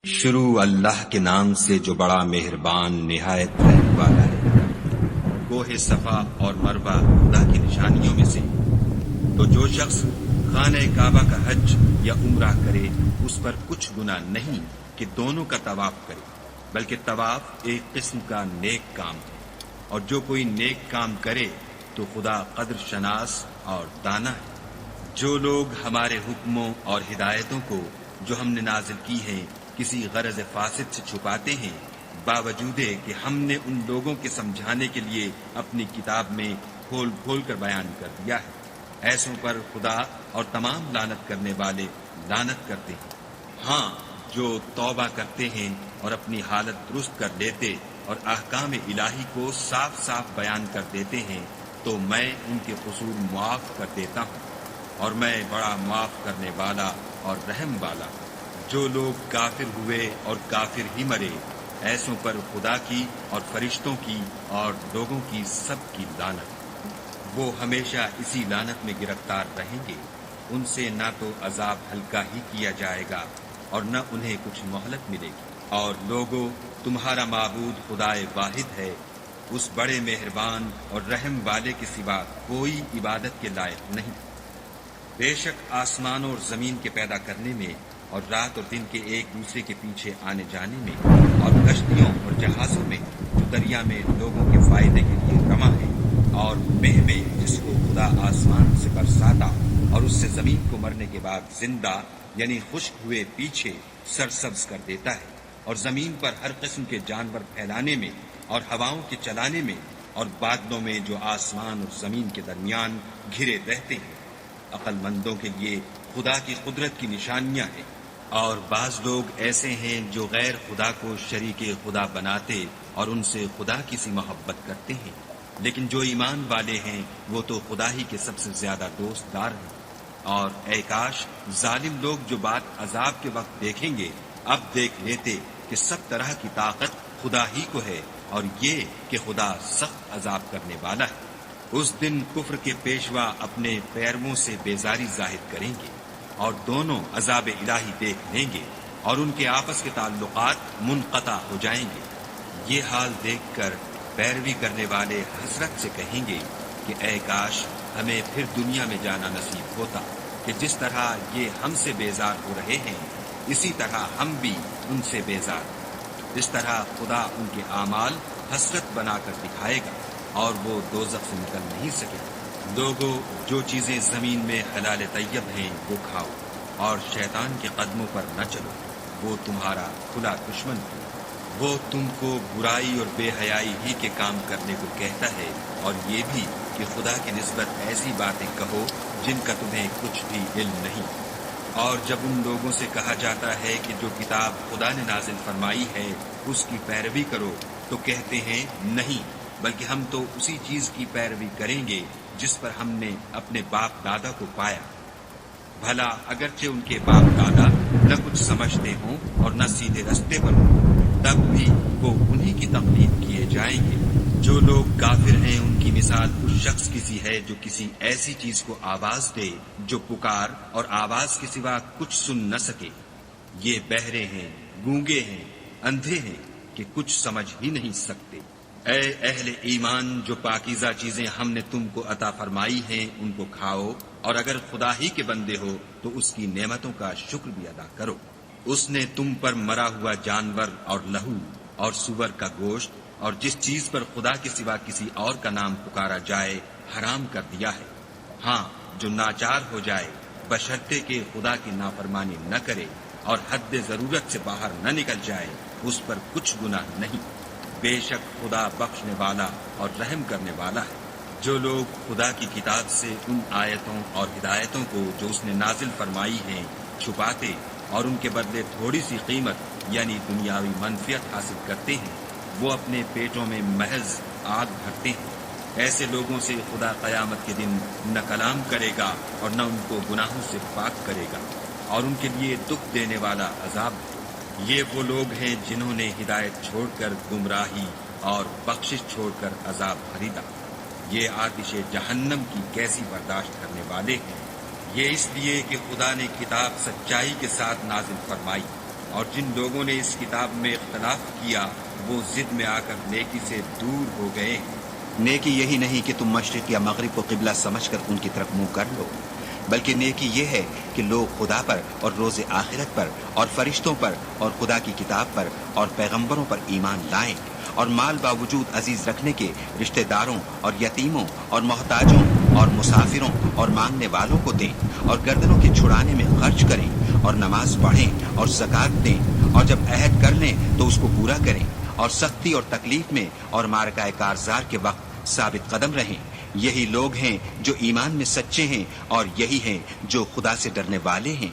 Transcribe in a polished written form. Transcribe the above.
شروع اللہ کے نام سے جو بڑا مہربان نہایت رحم والا ہے۔ کوہ صفا اور مروہ خدا کی نشانیوں میں سے، تو جو شخص خانہ کعبہ کا حج یا عمرہ کرے اس پر کچھ گناہ نہیں کہ دونوں کا طواف کرے، بلکہ طواف ایک قسم کا نیک کام ہے، اور جو کوئی نیک کام کرے تو خدا قدر شناس اور دانا ہے۔ جو لوگ ہمارے حکموں اور ہدایتوں کو جو ہم نے نازل کی ہیں کسی غرض فاسد سے چھپاتے ہیں، باوجود کہ ہم نے ان لوگوں کے سمجھانے کے لیے اپنی کتاب میں کھول کھول کر بیان کر دیا ہے، ایسوں پر خدا اور تمام لعنت کرنے والے لعنت کرتے ہیں۔ ہاں، جو توبہ کرتے ہیں اور اپنی حالت درست کر لیتے اور احکام الہی کو صاف صاف بیان کر دیتے ہیں تو میں ان کے قصور معاف کر دیتا ہوں، اور میں بڑا معاف کرنے والا اور رحم والا ہوں۔ جو لوگ کافر ہوئے اور کافر ہی مرے، ایسوں پر خدا کی اور فرشتوں کی اور لوگوں کی سب کی لعنت۔ وہ ہمیشہ اسی لعنت میں گرفتار رہیں گے، ان سے نہ تو عذاب ہلکا ہی کیا جائے گا اور نہ انہیں کچھ مہلت ملے گی۔ اور لوگوں، تمہارا معبود خدائے واحد ہے، اس بڑے مہربان اور رحم والے کے سوا کوئی عبادت کے لائق نہیں۔ بے شک آسمانوں اور زمین کے پیدا کرنے میں اور رات اور دن کے ایک دوسرے کے پیچھے آنے جانے میں، اور کشتیوں اور جہازوں میں جو دریا میں لوگوں کے فائدے کے لیے رواں ہے، اور مہ میں جس کو خدا آسمان سے برساتا اور اس سے زمین کو مرنے کے بعد زندہ یعنی خشک ہوئے پیچھے سرسبز کر دیتا ہے، اور زمین پر ہر قسم کے جانور پھیلانے میں اور ہواؤں کے چلانے میں اور بادلوں میں جو آسمان اور زمین کے درمیان گھرے رہتے ہیں۔ عقل مندوں کے لیے خدا کی قدرت کی نشانیاں ہیں۔ اور بعض لوگ ایسے ہیں جو غیر خدا کو شریک خدا بناتے اور ان سے خدا کی سی محبت کرتے ہیں، لیکن جو ایمان والے ہیں وہ تو خدا ہی کے سب سے زیادہ دوست دار ہیں۔ اور اے کاش ظالم لوگ جو بات عذاب کے وقت دیکھیں گے اب دیکھ لیتے کہ سب طرح کی طاقت خدا ہی کو ہے، اور یہ کہ خدا سخت عذاب کرنے والا ہے۔ اس دن کفر کے پیشوا اپنے پیرووں سے بیزاری ظاہر کریں گے، اور دونوں عذاب الہی دیکھ لیں گے، اور ان کے آپس کے تعلقات منقطع ہو جائیں گے۔ یہ حال دیکھ کر پیروی کرنے والے حسرت سے کہیں گے کہ اے کاش ہمیں پھر دنیا میں جانا نصیب ہوتا کہ جس طرح یہ ہم سے بیزار ہو رہے ہیں اسی طرح ہم بھی ان سے بیزار ہیں۔ اس طرح خدا ان کے اعمال حسرت بنا کر دکھائے گا، اور وہ دوزخ سے نکل نہیں سکے۔ لوگوں، جو چیزیں زمین میں حلال طیب ہیں وہ کھاؤ، اور شیطان کے قدموں پر نہ چلو، وہ تمہارا کھلا دشمن ہے۔ وہ تم کو برائی اور بے حیائی ہی کے کام کرنے کو کہتا ہے، اور یہ بھی کہ خدا کی نسبت ایسی باتیں کہو جن کا تمہیں کچھ بھی علم نہیں۔ اور جب ان لوگوں سے کہا جاتا ہے کہ جو کتاب خدا نے نازل فرمائی ہے اس کی پیروی کرو، تو کہتے ہیں نہیں، بلکہ ہم تو اسی چیز کی پیروی کریں گے جس پر ہم نے اپنے باپ دادا کو پایا۔ بھلا اگرچہ ان کے باپ دادا نہ کچھ سمجھتے ہوں اور نہ سیدھے رستے پر ہوں، تب بھی وہ انہی کی تقلید کیے جائیں گے۔ جو لوگ کافر ہیں ان کی مثال اس شخص کی سی ہے جو کسی ایسی چیز کو آواز دے جو پکار اور آواز کے سوا کچھ سن نہ سکے۔ یہ بہرے ہیں، گونگے ہیں، اندھے ہیں کہ کچھ سمجھ ہی نہیں سکتے۔ اے اہل ایمان، جو پاکیزہ چیزیں ہم نے تم کو عطا فرمائی ہیں ان کو کھاؤ، اور اگر خدا ہی کے بندے ہو تو اس کی نعمتوں کا شکر بھی ادا کرو۔ اس نے تم پر مرا ہوا جانور اور لہو اور سور کا گوشت اور جس چیز پر خدا کے سوا کسی اور کا نام پکارا جائے حرام کر دیا ہے۔ ہاں، جو ناچار ہو جائے بشرطے کہ خدا کی نافرمانی نہ کرے اور حد ضرورت سے باہر نہ نکل جائے، اس پر کچھ گناہ نہیں۔ بے شک خدا بخشنے والا اور رحم کرنے والا ہے۔ جو لوگ خدا کی کتاب سے ان آیتوں اور ہدایتوں کو جو اس نے نازل فرمائی ہیں چھپاتے اور ان کے بدلے تھوڑی سی قیمت یعنی دنیاوی منفعت حاصل کرتے ہیں، وہ اپنے پیٹوں میں محض آگ بھرتے ہیں۔ ایسے لوگوں سے خدا قیامت کے دن نہ کلام کرے گا اور نہ ان کو گناہوں سے پاک کرے گا، اور ان کے لیے دکھ دینے والا عذاب ہے۔ یہ وہ لوگ ہیں جنہوں نے ہدایت چھوڑ کر گمراہی اور بخشش چھوڑ کر عذاب خریدا۔ یہ آتش جہنم کی کیسی برداشت کرنے والے ہیں۔ یہ اس لیے کہ خدا نے کتاب سچائی کے ساتھ نازل فرمائی، اور جن لوگوں نے اس کتاب میں اختلاف کیا وہ ضد میں آ کر نیکی سے دور ہو گئے۔ نیکی یہی نہیں کہ تم مشرق یا مغرب کو قبلہ سمجھ کر ان کی طرف منہ کر لو، بلکہ نیکی یہ ہے کہ لوگ خدا پر اور روز آخرت پر اور فرشتوں پر اور خدا کی کتاب پر اور پیغمبروں پر ایمان لائیں، اور مال باوجود عزیز رکھنے کے رشتہ داروں اور یتیموں اور محتاجوں اور مسافروں اور مانگنے والوں کو دیں، اور گردنوں کے چھڑانے میں خرچ کریں، اور نماز پڑھیں اور زکوٰۃ دیں، اور جب عہد کر لیں تو اس کو پورا کریں، اور سختی اور تکلیف میں اور معرکہ کارزار کے وقت ثابت قدم رہیں۔ یہی لوگ ہیں جو ایمان میں سچے ہیں، اور یہی ہیں جو خدا سے ڈرنے والے ہیں۔